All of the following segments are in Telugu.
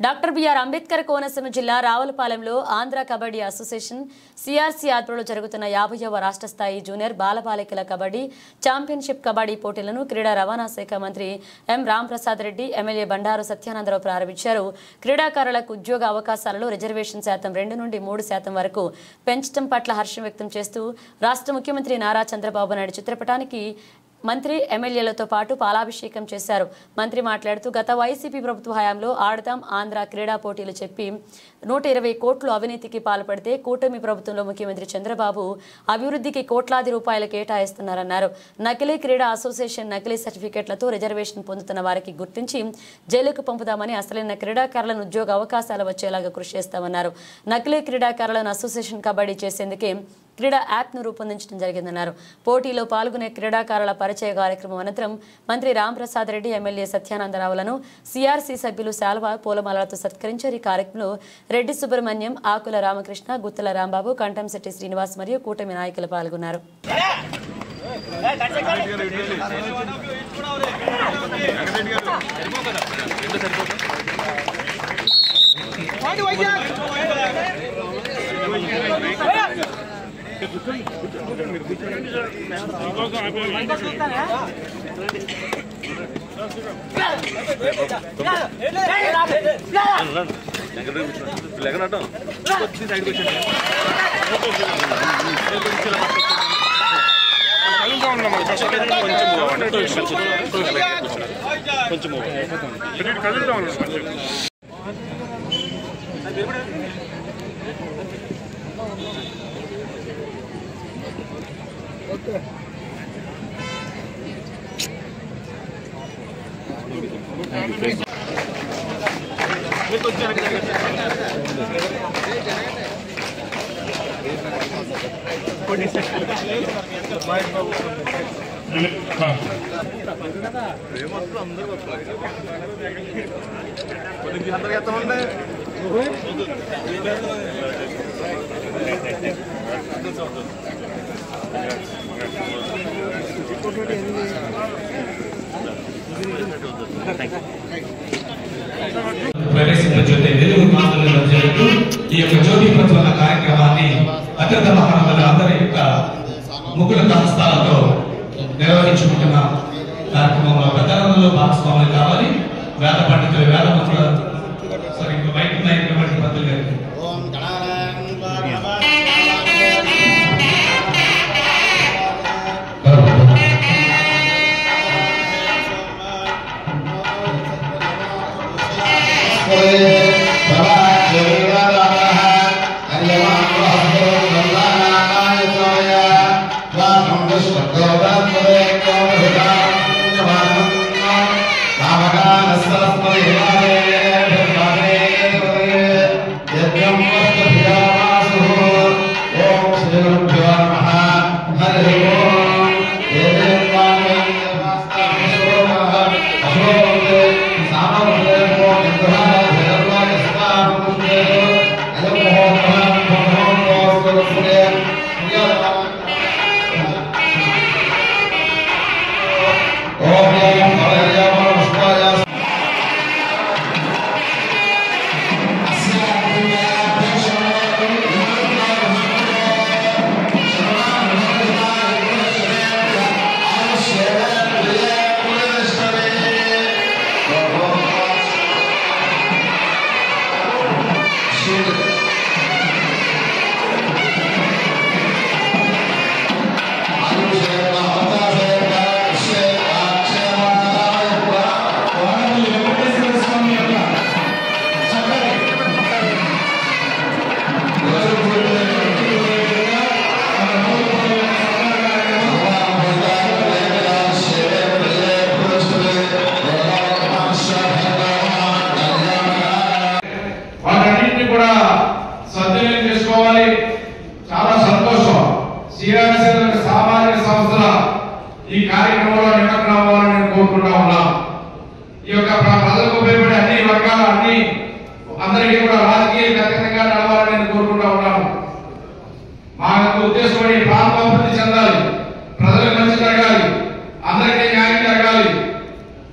డాక్టర్ బిఆర్ అంబేద్కర్ కోనసీమ జిల్లా రావులపాలెంలో ఆంధ్ర కబడ్డీ అసోసియేషన్ సిఆర్సి ఆధ్వర్యంలో జరుగుతున్న 50వ రాష్ట్ర స్థాయి జూనియర్ బాలబాలికల కబడ్డీ ఛాంపియన్షిప్ కబడ్డీ పోటీలను క్రీడా రవాణా శాఖ మంత్రి ఎం రాంప్రసాద్ రెడ్డి ఎమ్మెల్యే బండారు సత్యానందరావు ప్రారంభించారు. క్రీడాకారులకు ఉద్యోగ అవకాశాలలో రిజర్వేషన్ శాతం 2 నుండి 3% వరకు పెంచడం పట్ల హర్షం వ్యక్తం చేస్తూ రాష్ట్ర ముఖ్యమంత్రి నారా చంద్రబాబు నాయుడు చిత్రపటానికి మంత్రి ఎమ్మెల్యేలతో పాటు పాలాభిషేకం చేశారు. మంత్రి మాట్లాడుతూ గత వైసీపీ ప్రభుత్వ హయాంలో ఆడదాం ఆంధ్ర క్రీడా పోటీలు చెప్పి 120 కోట్లు అవినీతికి పాల్పడితే కూటమి ప్రభుత్వంలో ముఖ్యమంత్రి చంద్రబాబు అభివృద్ధికి కోట్లాది రూపాయలు కేటాయిస్తున్నారన్నారు. నకిలీ క్రీడా అసోసియేషన్ నకిలీ సర్టిఫికెట్లతో రిజర్వేషన్ పొందుతున్న వారికి గుర్తించి జైలుకు పంపుదామని, అసలైన క్రీడాకారులను ఉద్యోగ అవకాశాలు వచ్చేలాగా కృషి చేస్తామన్నారు. నకిలీ క్రీడాకారులను అసోసియేషన్ కబడ్డీ చేసేందుకే క్రీడా యాప్ను రూపొందించడం జరిగిందన్నారు. పోటీలో పాల్గొనే క్రీడాకారుల పరిచయ కార్యక్రమం అనంతరం మంత్రి రాంప్రసాద్ రెడ్డి ఎమ్మెల్యే సత్యానందరావులను సిఆర్సి సభ్యులు శాల్వా పూలమాలతో సత్కరించారు. ఈ కార్యక్రమంలో రెడ్డి సుబ్రహ్మణ్యం, ఆకుల రామకృష్ణ, గుత్తల రాంబాబు, కంటంశెట్టి శ్రీనివాస్ మరియు కూటమి నాయకులు పాల్గొన్నారు. ఈ యొక్క జ్యోతి ప్రజ్వలన కార్యక్రమాన్ని అత్యంత మహానందరూ అందరి యొక్క ముగ్గుల హస్తాలతో నిర్వహించుకుంటున్న కార్యక్రమంలో పెద్దలందరూ భాగస్వాములు కావాలి. వేద పండితులు, వేద మంత్రులు బయట ఉన్నటువంటి పంతులు గారికి చాలా సంతోషం. సిఆర్సి సామాజిక సంస్థల ఈ కార్యక్రమంలో నిమగ్నం అవ్వాలని నేను కోరుకుంటా ఉన్నాను. ఈ యొక్క ప్రజలకు ఉపయోగపడే అన్ని వర్గాల అందరికీ కూడా రాజకీయ అతీతంగా నడవాలని నేను కోరుకుంటా ఉన్నాను. మా యొక్క ఉద్దేశం ఈ ప్రాంతం అభివృద్ధి చెందాలి, ప్రజలకు మంచి జరగాలి, అందరికీ న్యాయం జరగాలి.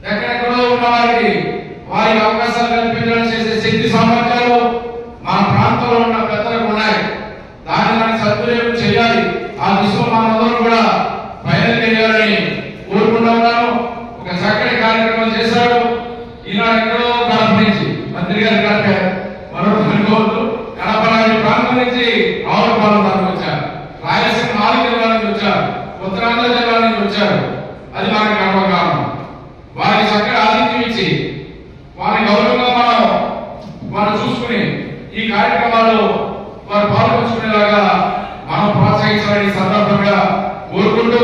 ఎక్కడెక్కడో ఉన్న వారికి వారి అవకాశాలు కల్పించడం చేసే శక్తి ఈ కార్యక్రమాలు వారు పాల్గొంచుకునేలాగా మనం ప్రోత్సహించాలని సందర్భంగా కోరుకుంటూ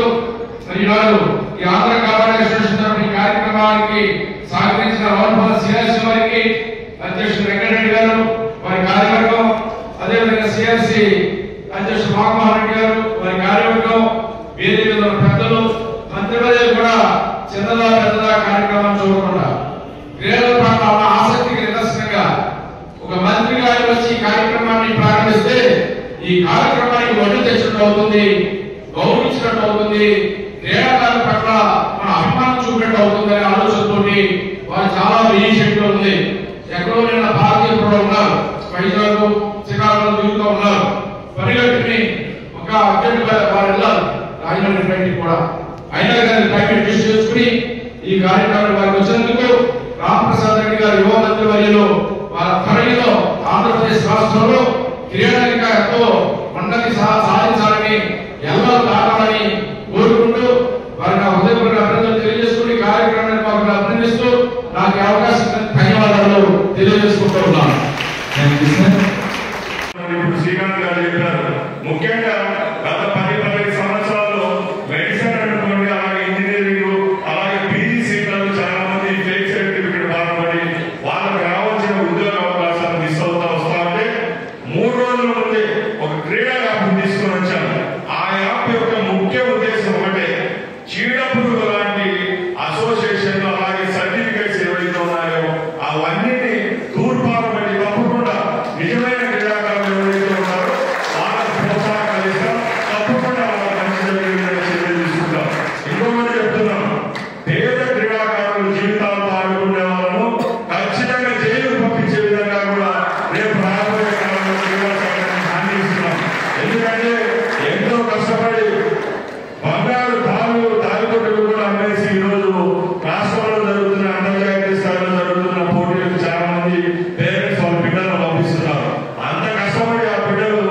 ఈనాడు ఈ ఆంధ్ర కబడ్డీ అసోసియేషన్ ఈ కార్యక్రమానికి సహకరించిన రావులపాలెం సిఆర్సి వారికి అధ్యక్షుడు వెంకటరెడ్డి గారు వారి కార్యవర్గం, అదేవిధంగా సిఆర్సి అధ్యక్షుడు మోహన్ రెడ్డి గారు వారి కార్యవర్గం, వేదిక మీద పెద్దలు, మంత్రివర్యులు కూడా చిన్నదా పెద్దదా కార్యక్రమాన్ని చూడకుండా క్రీడల పట్ల ఉన్న ఆసక్తికి నిదర్శనంగా ఒక మంత్రి గారు వచ్చి ఈ కార్యక్రమాన్ని ప్రారంభిస్తే ఈ కార్యక్రమానికి వడ్డీ తెచ్చినట్టు అవుతుంది, గౌరవించినట్టు అవుతుంది, క్రీడాకారుల పట్ల మన అభిమానం చూపినట్టు అవుతుందనే ఆలోచనతో వారు చాలా ఇనిషియేటివ్ ఉంది. ఎక్కడో నిన్న భారతీయులు ఉన్నారు, వైజాగ్ శ్రీకాకుళం దిగుతూ ఉన్నారు, పరిగెట్టుని ఒక అర్జెంట్ వారు వెళ్ళారు రాజమండ్రి ఫ్లైట్ కూడా, అయినా కానీ టైం అడ్జస్ట్ చేసుకుని ఈ కార్యక్రమాన్ని వారికి వచ్చినందుకు రామప్రసాద్ రెడ్డి గారు యువ మంత్రి వర్యులు వారి త్వరలో ఆంధ్రప్రదేశ్ రాష్ట్రంలో క్రీడగా ఎంతో ఉన్నతి సాధించాలని ఎల్లరూ కావాలని కోరుకుంటూ వారికి హృదయపూర్వక అభినందనలు తెలియజేసుకుని కార్యక్రమాన్ని వారిని అభినందిస్తూ నాకు అవకాశం ధన్యవాదాలు తెలియజేసుకుంటూ ఉన్నాను. ఇప్పుడు శ్రీకాంత్ గారు చెప్పారు, ముఖ్యంగా గత 10-15 సంవత్సరాల్లో మెడిసిన్ అనుకోండి, అలాగే ఇంజనీరింగ్, అలాగే పీజీ సీట్లలో చాలా మంది ఫేక్ సర్టిఫికెట్ బాధపడి వాళ్ళకి రావాల్సిన ఉద్యోగ అవకాశాలు మిస్ అవుతా వస్తా ఉంటే 3 రోజుల ముందే ఒక క్రీడా యాప్ తీసుకుని వచ్చాను. ఆ యాప్ యొక్క ముఖ్య ఉద్దేశం ఒకటే, చీడపురుగు లాంటి అసోసియేషన్లు అలాగే సర్టిఫికేట్స్ ఏవైతే ఉన్నాయో అవన్నిటిని తూర్పారబడి తప్పకుండా నిజమైన క్రీడాకారులు ఎవరైతే ఉన్నారో వాళ్ళకి ప్రోత్సాహం ఇస్తాం, తప్పకుండా వాళ్ళ మంచి జరిగే చర్యలు తీసుకుంటాం. ఇంకొకటి చెప్తున్నాం, పేద క్రీడాకారులు జీవితాలతో ఆడుకునే వాళ్ళను ఖచ్చితంగా జైలుకు పంపించే విధంగా కూడా రేపు రాబోయే కాలంలో క్రీడా శాఖని హామీ ఇస్తున్నాం. ఎందుకంటే ఎంతో కష్టపడి బంగారు తాలికొట్టుకు కూడా అమ్మేసి ఈరోజు రాష్ట్రంలో జరుగుతున్న అంతర్జాతీయ స్థాయిలో జరుగుతున్న పోటీలకు చాలా మంది పేరెంట్స్ వాళ్ళ బిడ్డలను పంపిస్తున్నారు. అంత కష్టపడి ఆ బిడ్డలు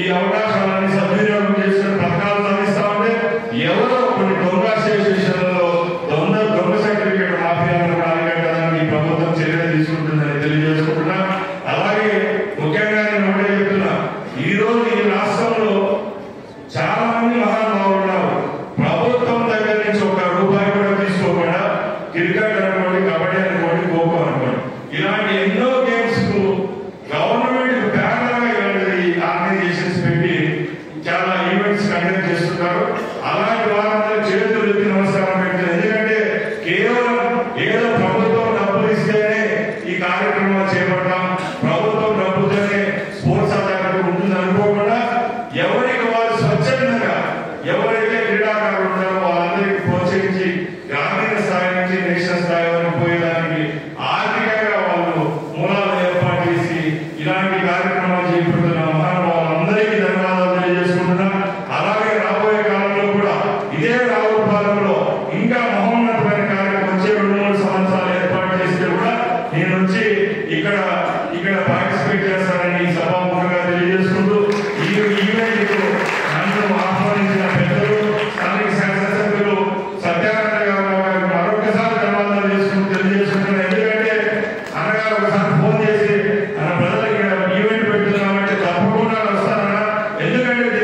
ఈ అవకాశాలన్నీ సద్వినియోగం చేసుకుని పథకాలు సాధిస్తా ఉంటే ఎవరో కొన్ని దొంగ అసోసియేషన్లలో దొంగ సర్టిఫికేట్ మాఫియాలను అరికట్టడానికి ఈ ప్రభుత్వం చర్యలు తీసుకుంటుందని తెలియజేసుకుంటున్నా. అలాగే ముఖ్యంగా నేను ఒకటే చెప్తున్నా, ఈ రోజు ఈ రాష్ట్రంలో చాలా మంది మహానుభావులు ఉన్నారు. ప్రభుత్వం దగ్గర నుంచి ₹1 కూడా తీసుకోకుండా క్రికెట్ అనుకోండి, కబడ్డీ అనుకోండి, ఖోఖో అనుకోండి, ఇలాంటి ఎన్నో గేమ్స్ కు గవర్నమెంట్ బ్యానర్గా ఇలాంటి ఆర్గనైజేషన్స్ పెట్టి చాలా ఈవెంట్స్ కండక్ట్ చేస్తున్నారు. అలాంటి వారందరూ చేతులు ఎత్తి నమస్కారం పెట్టారు. ఎందుకంటే కేవలం ఏదో ప్రభుత్వం డబ్బులు ఇస్తేనే ఈ కార్యక్రమాలు చేపడతాం, ప్రభుత్వం డబ్బుతోనే స్పోర్ట్స్ అథారిటీ ఉంటుంది అనుకోకుండా ఎవరికి వారు స్వచ్ఛందంగా ఎవరైతే క్రీడాకారులు ఉంటారో వాళ్ళందరికీ ప్రోత్సహించి గ్రామీణ స్థాయి నుంచి నేషనల్ స్థాయి వరకు పోయేదానికి ఆర్థికంగా వాళ్ళు మూలాలు ఏర్పాటు చేసి ఇలాంటి కార్యక్రమాలు చేపడుతున్న మహానుభావులందరికీ ధన్యవాదాలు తెలియజేసుకుంటున్నాం. అలాగే రాబోయే కాలంలో కూడా ఇదే రావులపాలెంలో ఇంకా మహోన్నతమైన కార్యక్రమం వచ్చే 2-3 సంవత్సరాలు ఏర్పాటు చేస్తే కూడా నేను వచ్చి ఇక్కడ పార్టిసిపేట్ చేస్తానని ఈ సభాముఖంగా తెలియజేసుకుంటూ ఈ ఈవెంట్ నన్ను ఆహ్వానించిన పెద్దలు, స్థానిక శాసనసభ్యులు సత్యానంద గారు మరొకసారి ధన్యవాదాలు తెలియజేసుకుంటున్నాను. ఎందుకంటే అన్నగారు ఒకసారి ఫోన్ చేసి మన ప్రజలకి ఈవెంట్ పెడుతున్నామంటే తప్పకుండా వస్తానన్నా, ఎందుకంటే